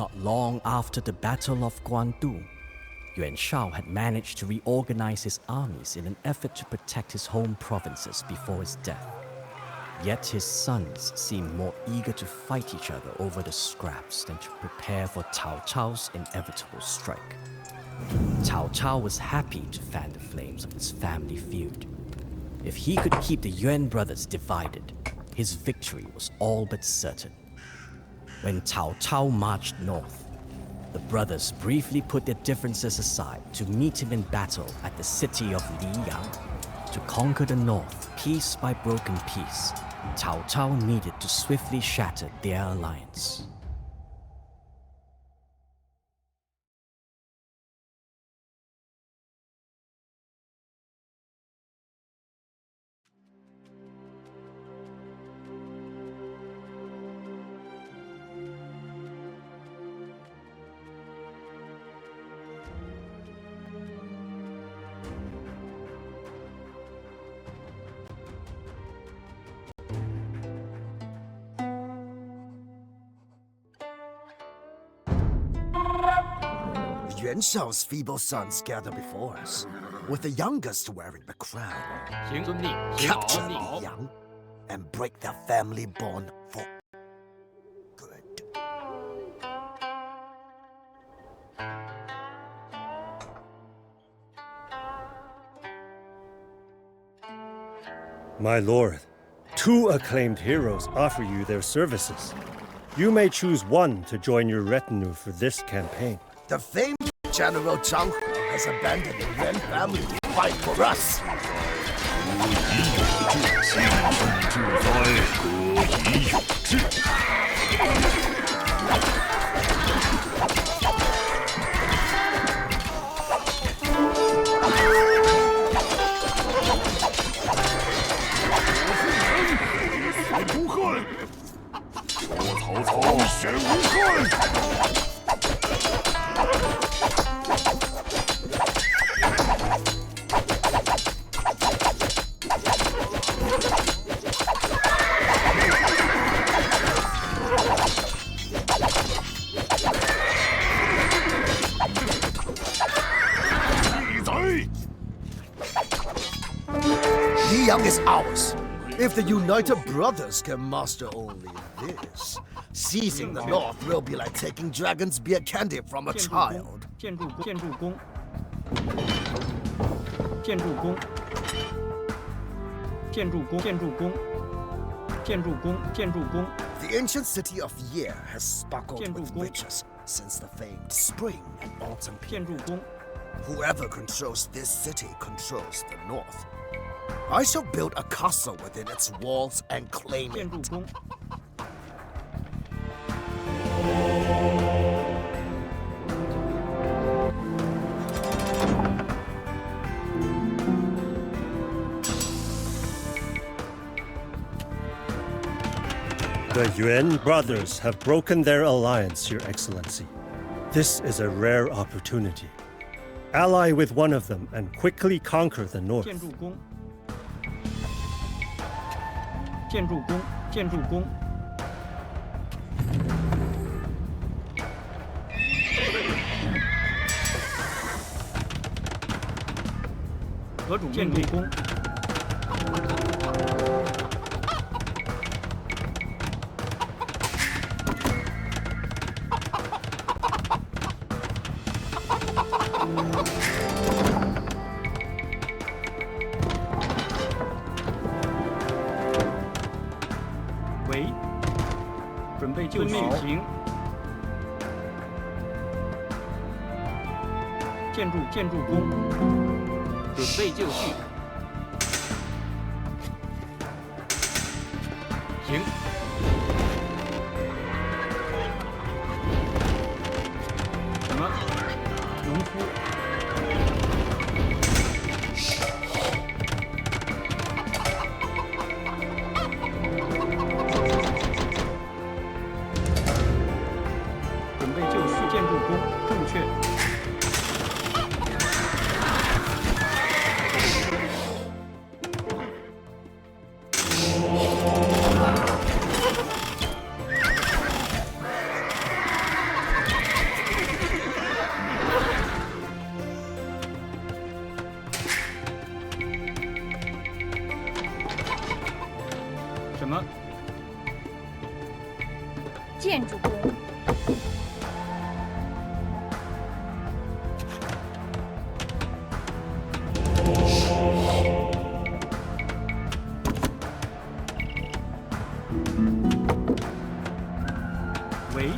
Not long after the Battle of Guandu, Yuan Shao had managed to reorganize his armies in an effort to protect his home provinces before his death. Yet his sons seemed more eager to fight each other over the scraps than to prepare for Cao Cao's inevitable strike. Cao Cao was happy to fan the flames of his family feud. If he could keep the Yuan brothers divided, his victory was all but certain. When Cao Cao marched north, the brothers briefly put their differences aside to meet him in battle at the city of Liyang. To conquer the north piece by broken piece, Cao Cao needed to swiftly shatter their alliance. Yuan Shao's feeble sons gather before us, with the youngest wearing the crown. Capture Liyang and break their family bond for good. My lord, 2 acclaimed heroes offer you their services. You may choose one to join your retinue for this campaign. The famed General Zhang He has abandoned the Yuan family to fight for us. Liyang is ours. If the United Brothers can master only this, seizing the North will be like taking dragon's beer candy from a child. The ancient city of Ye has sparkled with riches since the famed spring and autumn period. Whoever controls this city controls the North. I shall build a castle within its walls and claim it. The Yuan brothers have broken their alliance, Your Excellency. This is a rare opportunity. Ally with one of them and quickly conquer the North. 建筑工，建筑工。何主建筑工。准备就绪。行。建筑工，准备就绪。行。什么？农夫。建筑工，正确。么？建筑工。喂？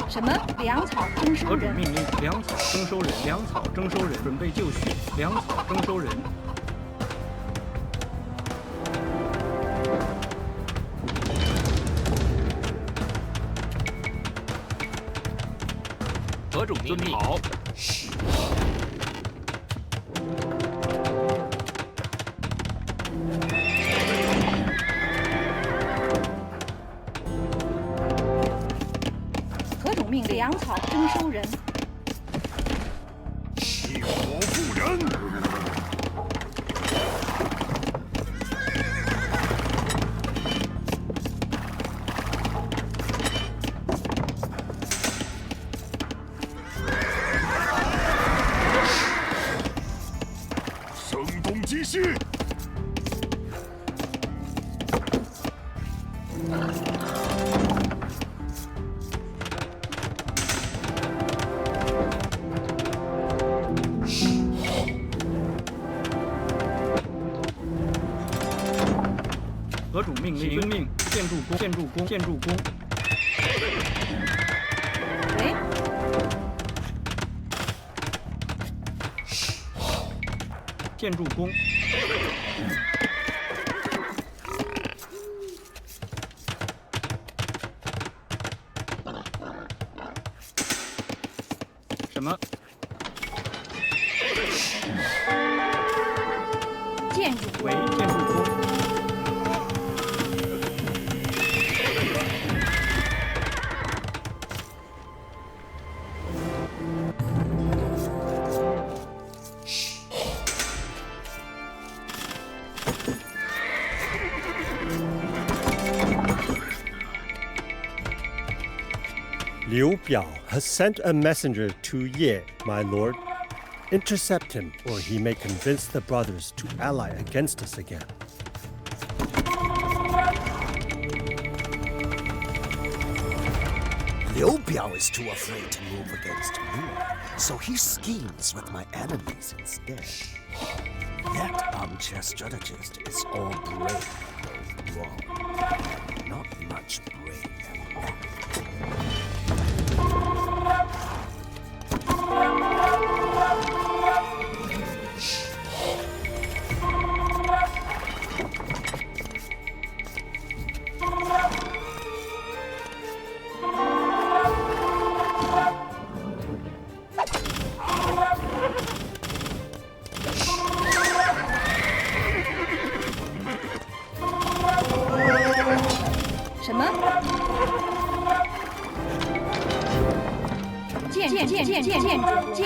什么？粮草征收何种人？命令？粮草征收人，粮草征收人，准备就绪，粮草征收人。何种命令？好。何种命令？粮草征收人。一伙妇人。声东击西。何种命令？命建筑工，建筑工，建筑工。喂？建筑工。什么？建筑喂，工。建筑工。Liu Biao has sent a messenger to Ye, my lord. Intercept him, or he may convince the brothers to ally against us again. Liu Biao is too afraid to move against me, so he schemes with my enemies instead. That armchair strategist is all brave, though wrong. Not much brave at that.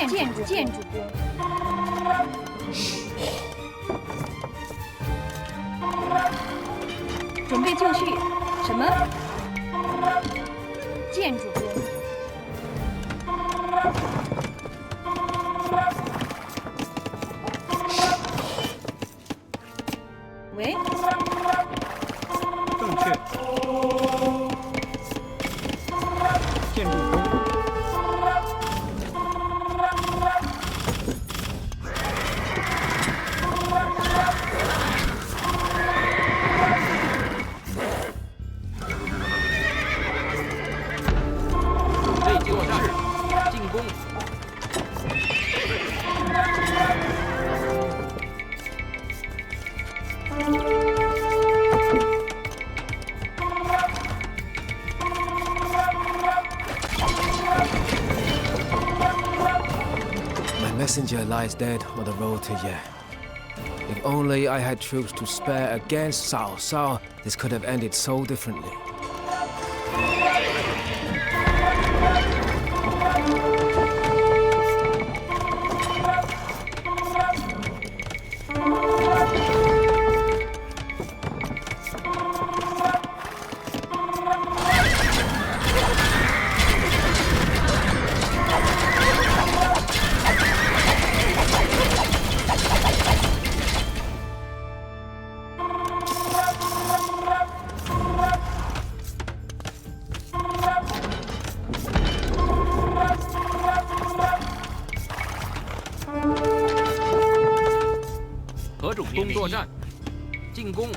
建筑工。准备就绪。什么？建筑工。喂？正确。建筑工。Messenger lies dead on the road to Ye. If only I had troops to spare against Cao Cao, this could have ended so differently. 何种命令？作战，进攻。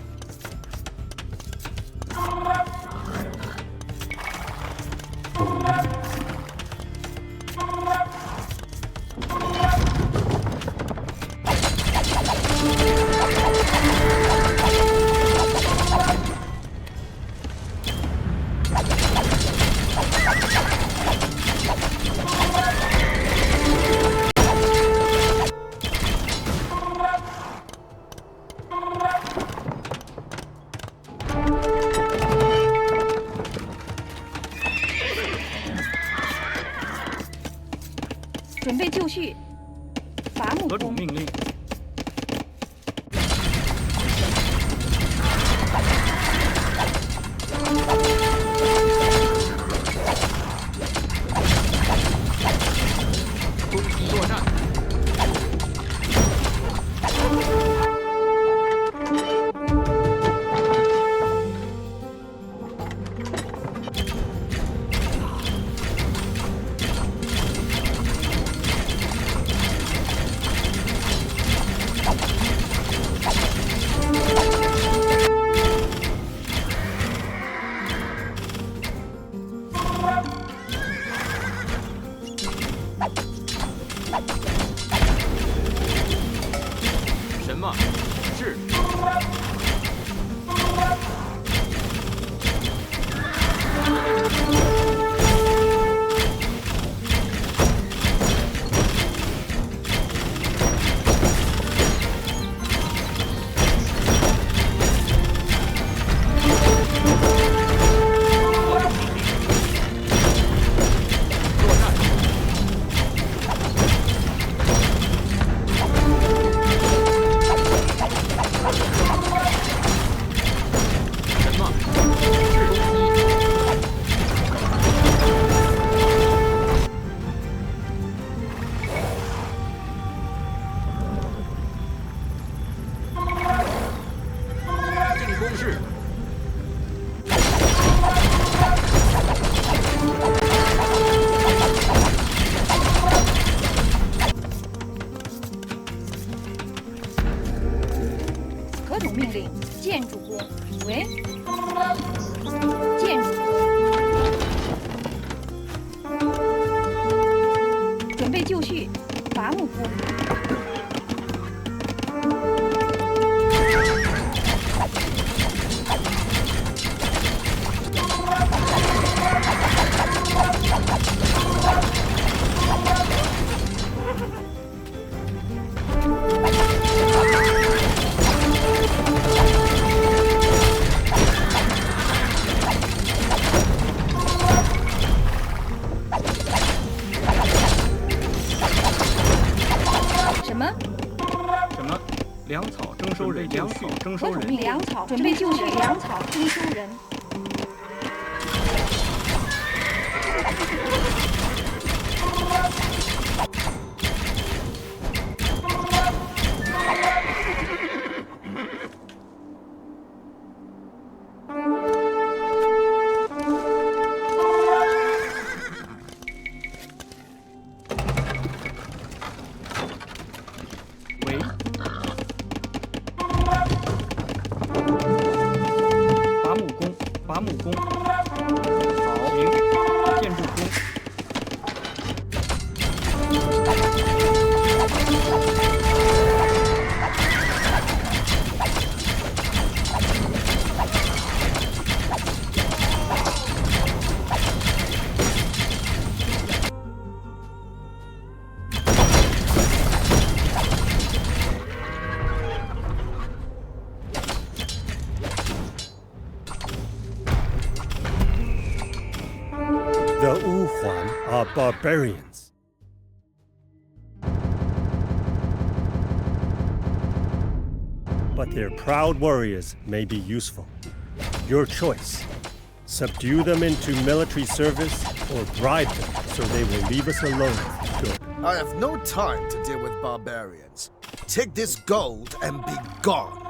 准备就绪，伐木工。何种命令？攻击作战。什么？是。何种命令？建筑工。喂，建筑工。准备就绪，伐木工。粮草征收人，粮草征收人，粮草准备就绪，粮草征收人。伐木工，好，行，建筑工。The Wuhuan are barbarians. But their proud warriors may be useful. Your choice. Subdue them into military service or bribe them so they will leave us alone. Good. I have no time to deal with barbarians. Take this gold and be gone.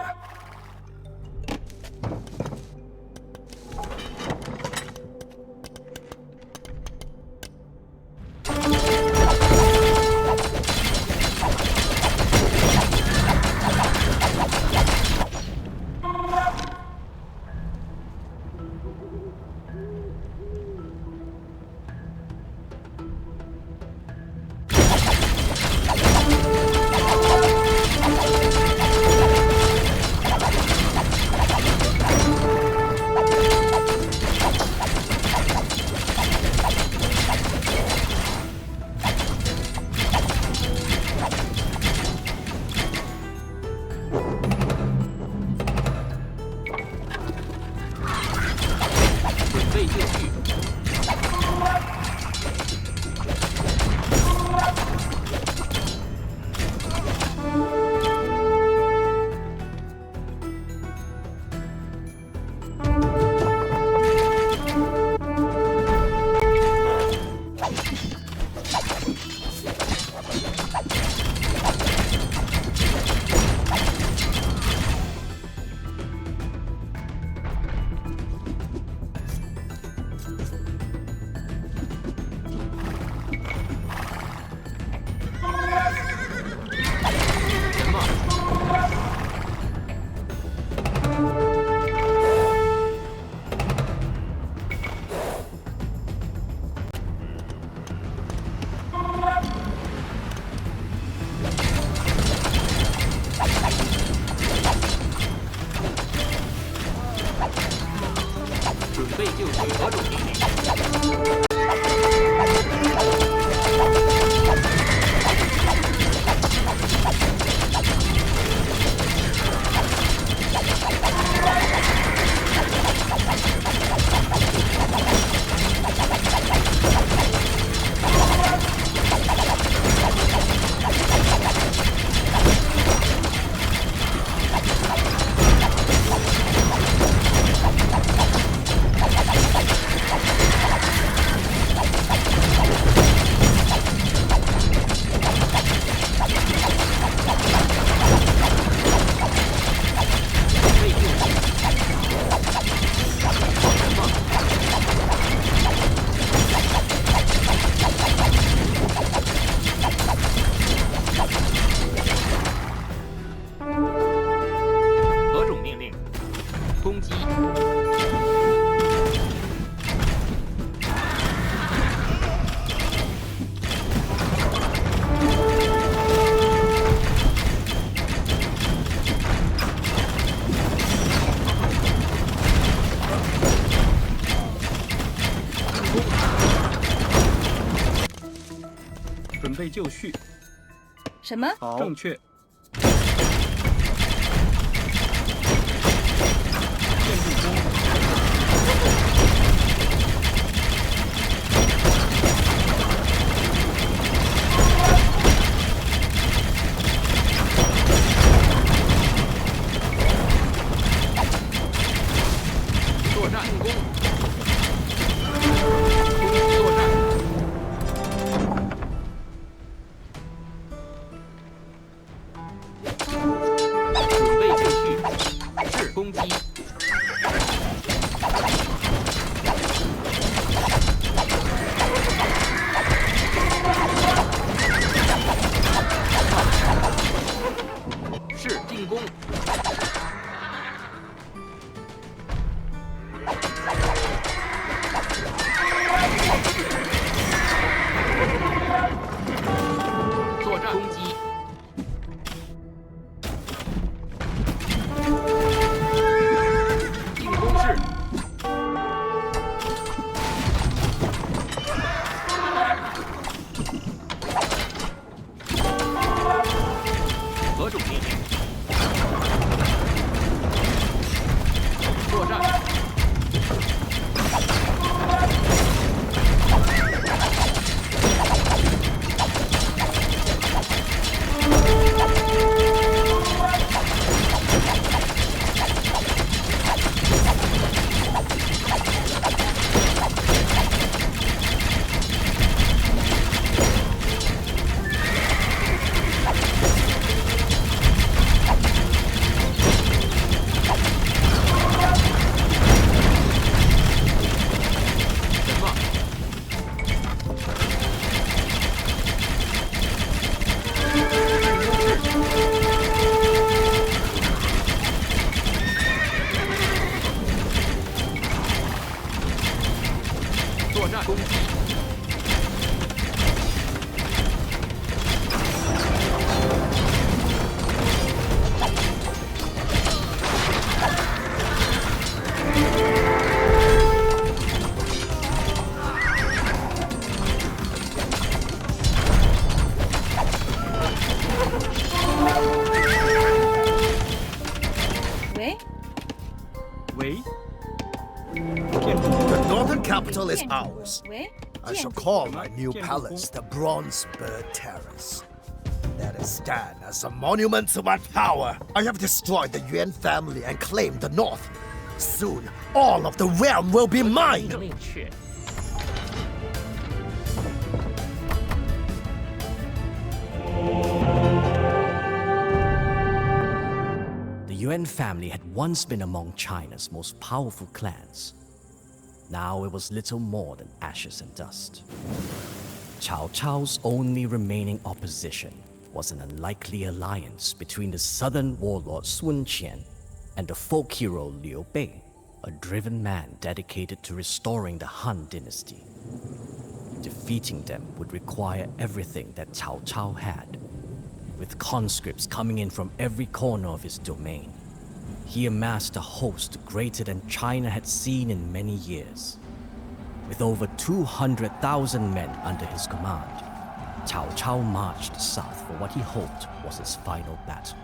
备就绪。什么？好，正确。建筑工。作战工。作战。准备就绪，是攻击。是进攻。作战攻击。进攻式。何种命令？作战。什么？作战攻击。喂，喂。建筑工。 The northern capital is 建 ours. 筑。喂， I 建 shall 筑。 call my new 建筑 palace 工。 the Bronze Bird Terrace. Let it stand as a monument to my power. I have destroyed the Yuan family and claimed the north. Soon, all of the realm will be mine. 命令确。 The Yuan family had once been among China's most powerful clans. Now it was little more than ashes and dust. Cao Cao's only remaining opposition was an unlikely alliance between the southern warlord Sun Qian and the folk hero Liu Bei, a driven man dedicated to restoring the Han dynasty. Defeating them would require everything that Cao Cao had. With conscripts coming in from every corner of his domain, he amassed a host greater than China had seen in many years. With over 200,000 men under his command, Cao Cao marched south for what he hoped was his final battle.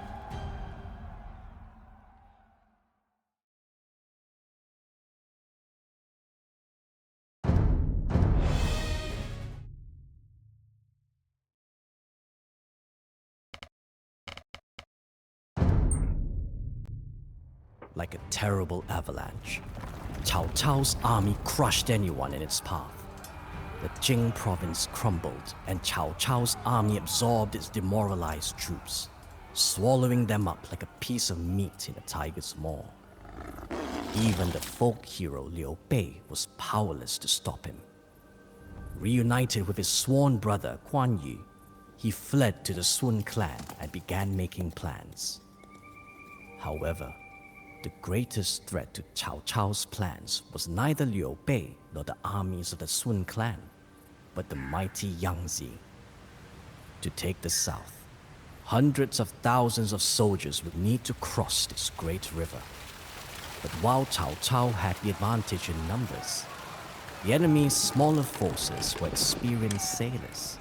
Like a terrible avalanche, Cao Cao's army crushed anyone in its path. The Jing province crumbled, and Cao Cao's army absorbed its demoralized troops, swallowing them up like a piece of meat in a tiger's maw. Even the folk hero Liu Bei was powerless to stop him. Reunited with his sworn brother Guan Yu, he fled to the Sun clan and began making plans. However, the greatest threat to Cao Cao's plans was neither Liu Bei nor the armies of the Sun clan, but the mighty Yangtze. To take the south, hundreds of thousands of soldiers would need to cross this great river. But while Cao Cao had the advantage in numbers, the enemy's smaller forces were experienced sailors.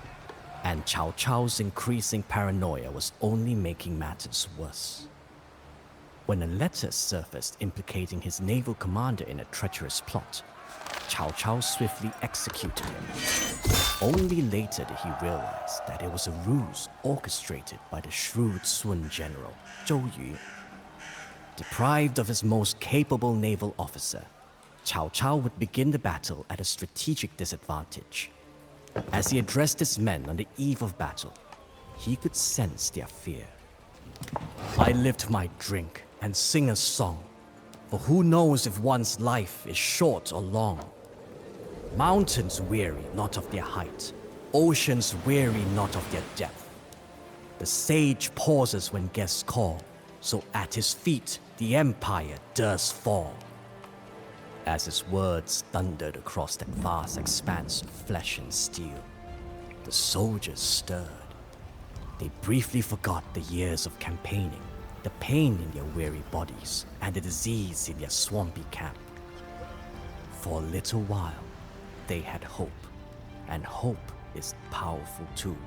And Cao Cao's increasing paranoia was only making matters worse. When a letter surfaced implicating his naval commander in a treacherous plot, Cao Cao swiftly executed him. Only later did he realize that it was a ruse orchestrated by the shrewd Sun general, Zhou Yu. Deprived of his most capable naval officer, Cao Cao would begin the battle at a strategic disadvantage. As he addressed his men on the eve of battle, he could sense their fear. I lift my drink and sing a song, for who knows if one's life is short or long. Mountains weary not of their height, oceans weary not of their depth. The sage pauses when guests call, so at his feet the empire does fall. As his words thundered across that vast expanse of flesh and steel, the soldiers stirred. They briefly forgot the years of campaigning, the pain in their weary bodies, and the disease in their swampy camp. For a little while, they had hope, and hope is powerful too.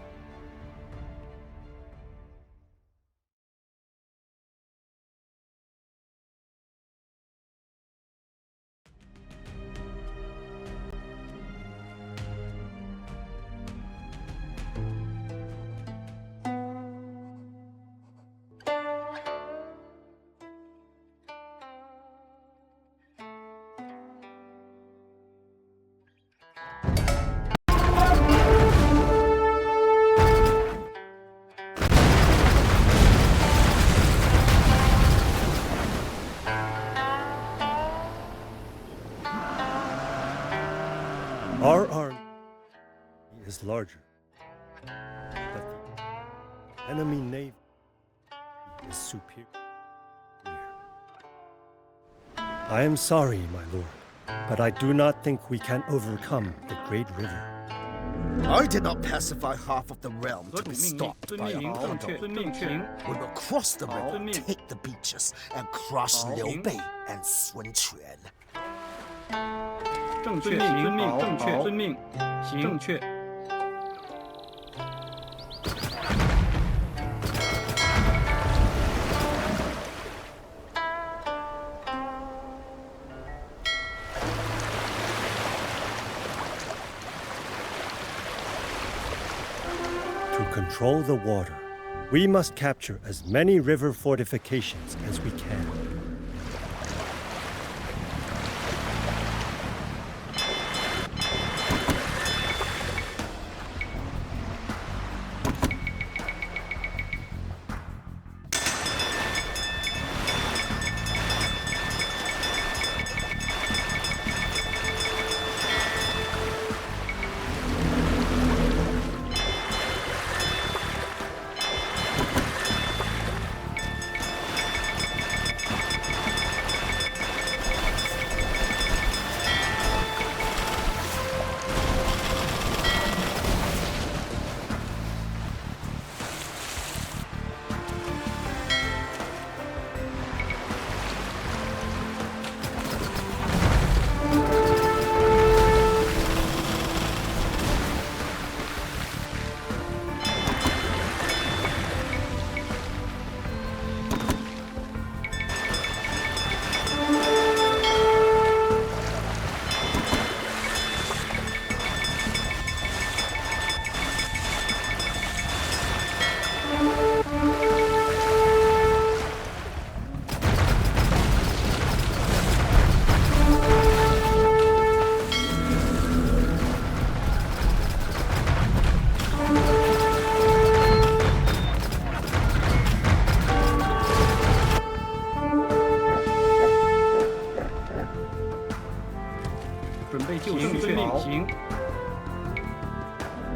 Our army is larger, but the enemy navy is superior. I am sorry, my lord, but I do not think we can overcome the great river. I did not pacify half of the realm to be stopped by a 遵 horde. 命群 We will cross the river, 遵命 take the beaches, and crush 好 Liu Bei and Sun Quan. 正确遵命正确遵命行正确 To control the water, we must capture as many river fortifications as we can.行，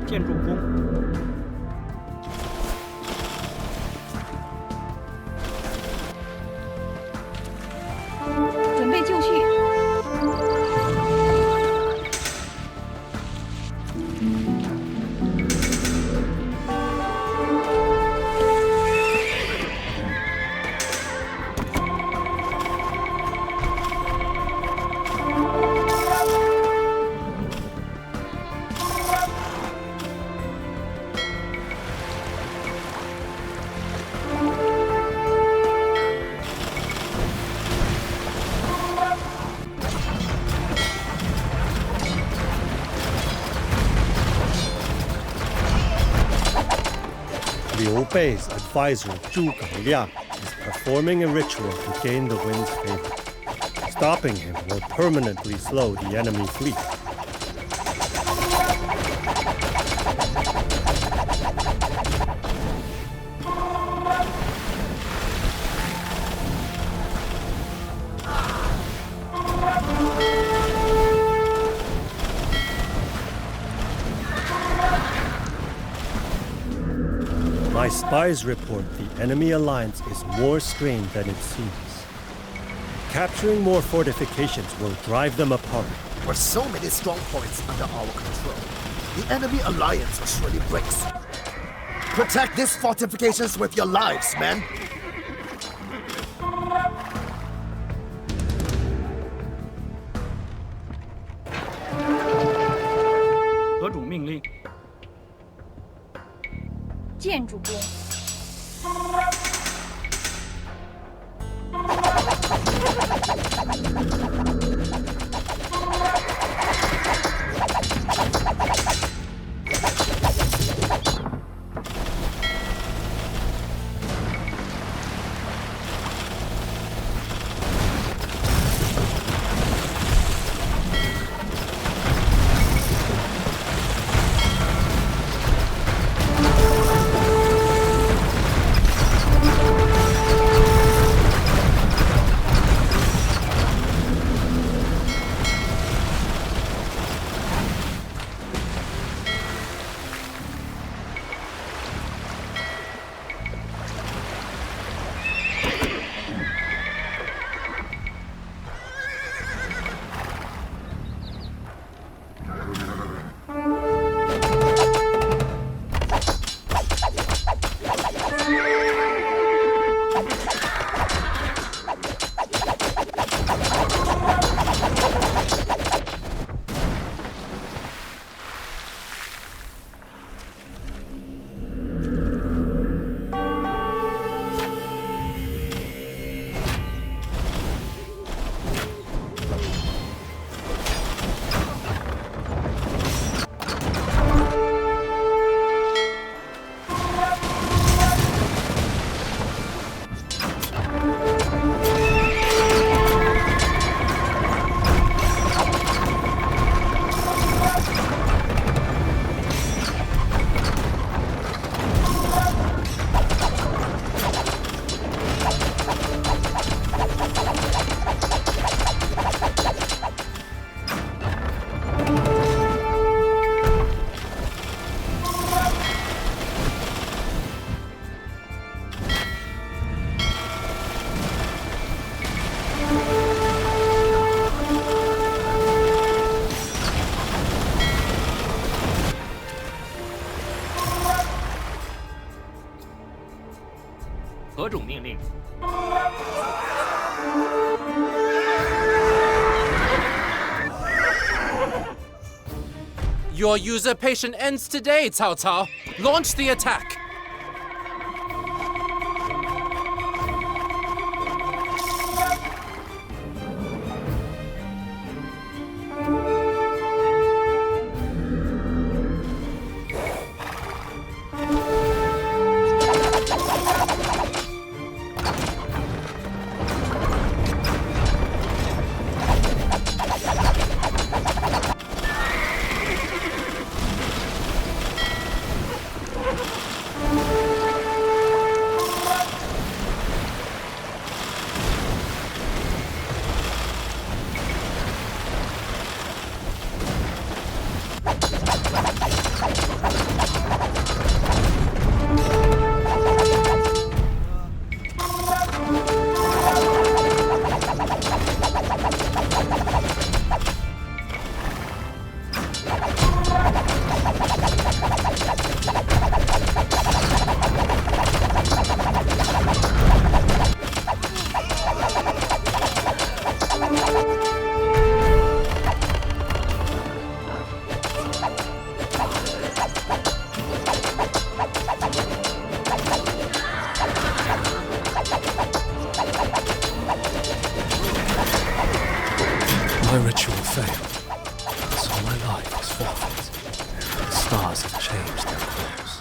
建筑工，准备就绪。 The Be's advisor Zhuge Liang is performing a ritual to gain the wind's favor. Stopping him will permanently slow the enemy fleet. My spies report the enemy alliance is more strained than it seems. Capturing more fortifications will drive them apart. With so many strong points under our control, the enemy alliance surely breaks. Protect these fortifications with your lives, men. 何种命令？建主公。何种命令？ Your usurpation ends today, Cao Cao. Launch the attack. My ritual failed, so my life was forfeit. The stars have changed their course.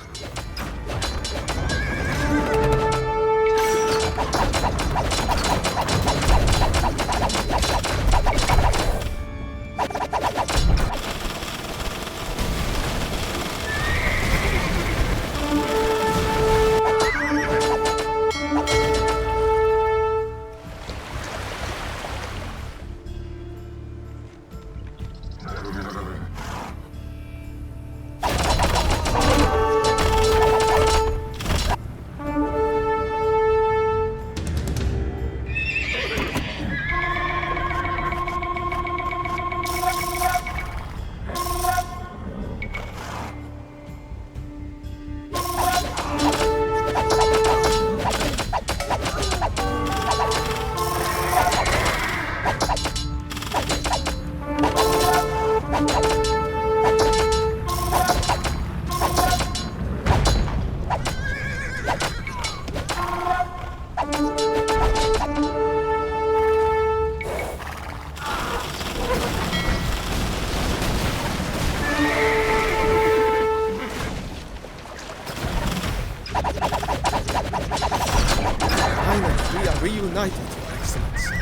reunited, Your Excellency. I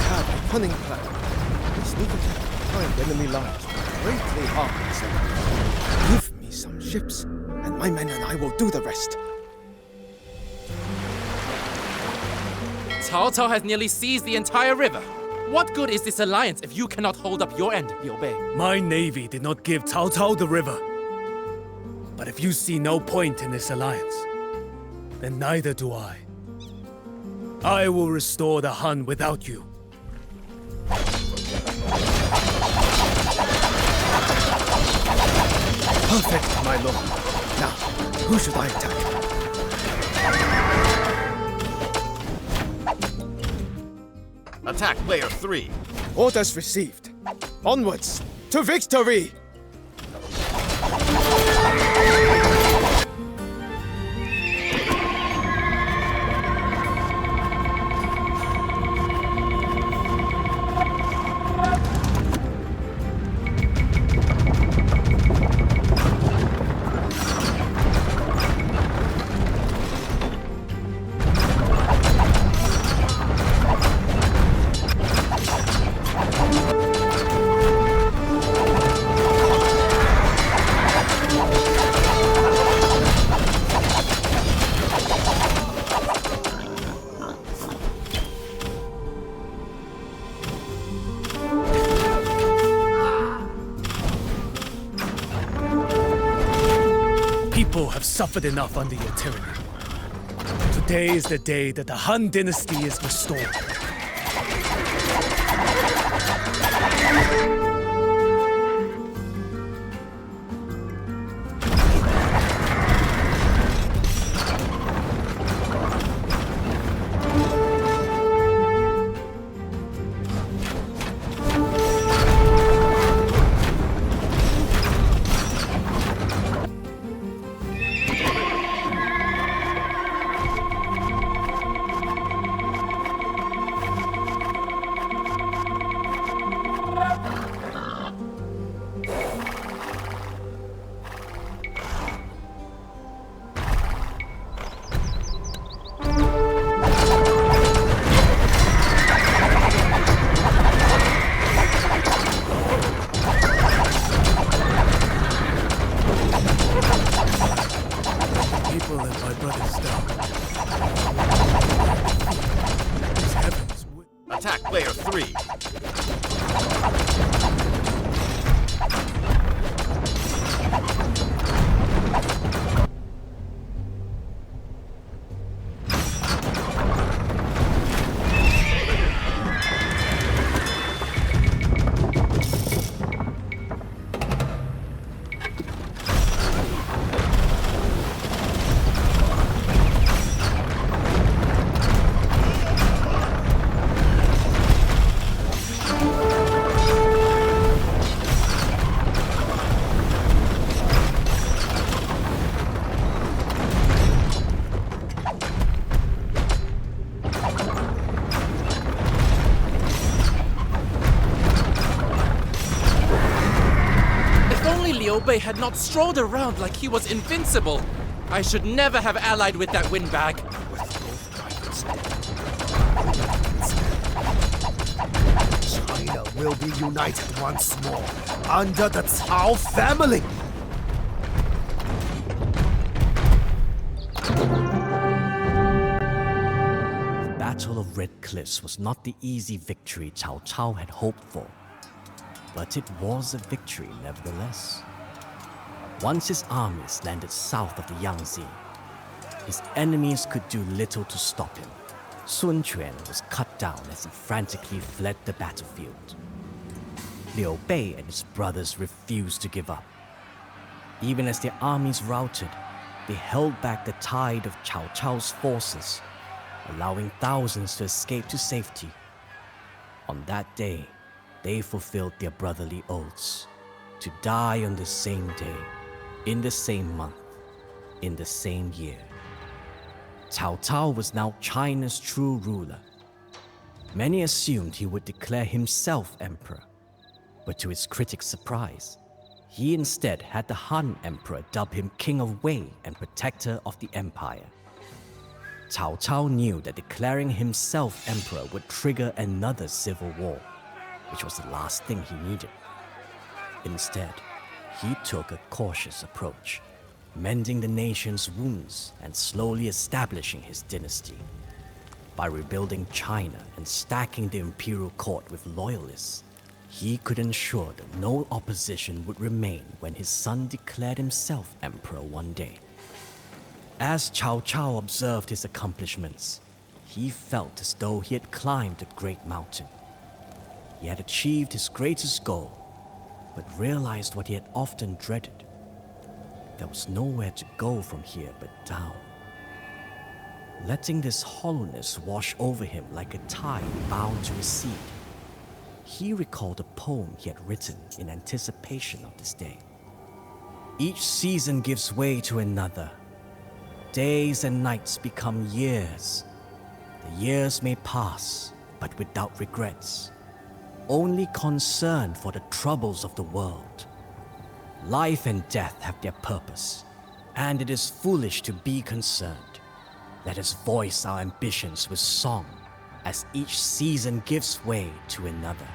have a cunning plan. We sneak attack behind enemy lines with greatly harmed them. Give me some ships, and my men and I will do the rest. Cao Cao has nearly seized the entire river. What good is this alliance if you cannot hold up your end, Liu Bei? My navy did not give Cao Cao the river. But if you see no point in this alliance, then neither do I. I will restore the Han without you. Perfect, my lord. Now, who should I attack? Attack player 3. Orders received. Onwards, to victory! People have suffered enough under your tyranny. Today is the day that the Han dynasty is restored. People let my brothers down. These heavens would... Attack player 3. Liu Bei had not strolled around like he was invincible. I should never have allied with that windbag. China will be united once more under the Cao family. The Battle of Red Cliffs was not the easy victory Cao Cao had hoped for, but it was a victory nevertheless. Once his armies landed south of the Yangtze, his enemies could do little to stop him. Sun Quan was cut down as he frantically fled the battlefield. Liu Bei and his brothers refused to give up. Even as their armies routed, they held back the tide of Cao Cao's forces, allowing thousands to escape to safety. On that day, they fulfilled their brotherly oaths to die on the same day, in the same month, in the same year. Cao Cao was now China's true ruler. Many assumed he would declare himself emperor, but to his critics' surprise, he instead had the Han emperor dub him King of Wei and protector of the empire. Cao Cao knew that declaring himself emperor would trigger another civil war, which was the last thing he needed. Instead, he took a cautious approach, mending the nation's wounds and slowly establishing his dynasty. By rebuilding China and stacking the imperial court with loyalists, he could ensure that no opposition would remain when his son declared himself emperor one day. As Cao Cao observed his accomplishments, he felt as though he had climbed a great mountain. He had achieved his greatest goal, but realized what he had often dreaded. There was nowhere to go from here but down. Letting this hollowness wash over him like a tide bound to recede, he recalled a poem he had written in anticipation of this day. Each season gives way to another. Days and nights become years. The years may pass, but without regrets, only concern for the troubles of the world. Life and death have their purpose, and it is foolish to be concerned. Let us voice our ambitions with song as each season gives way to another.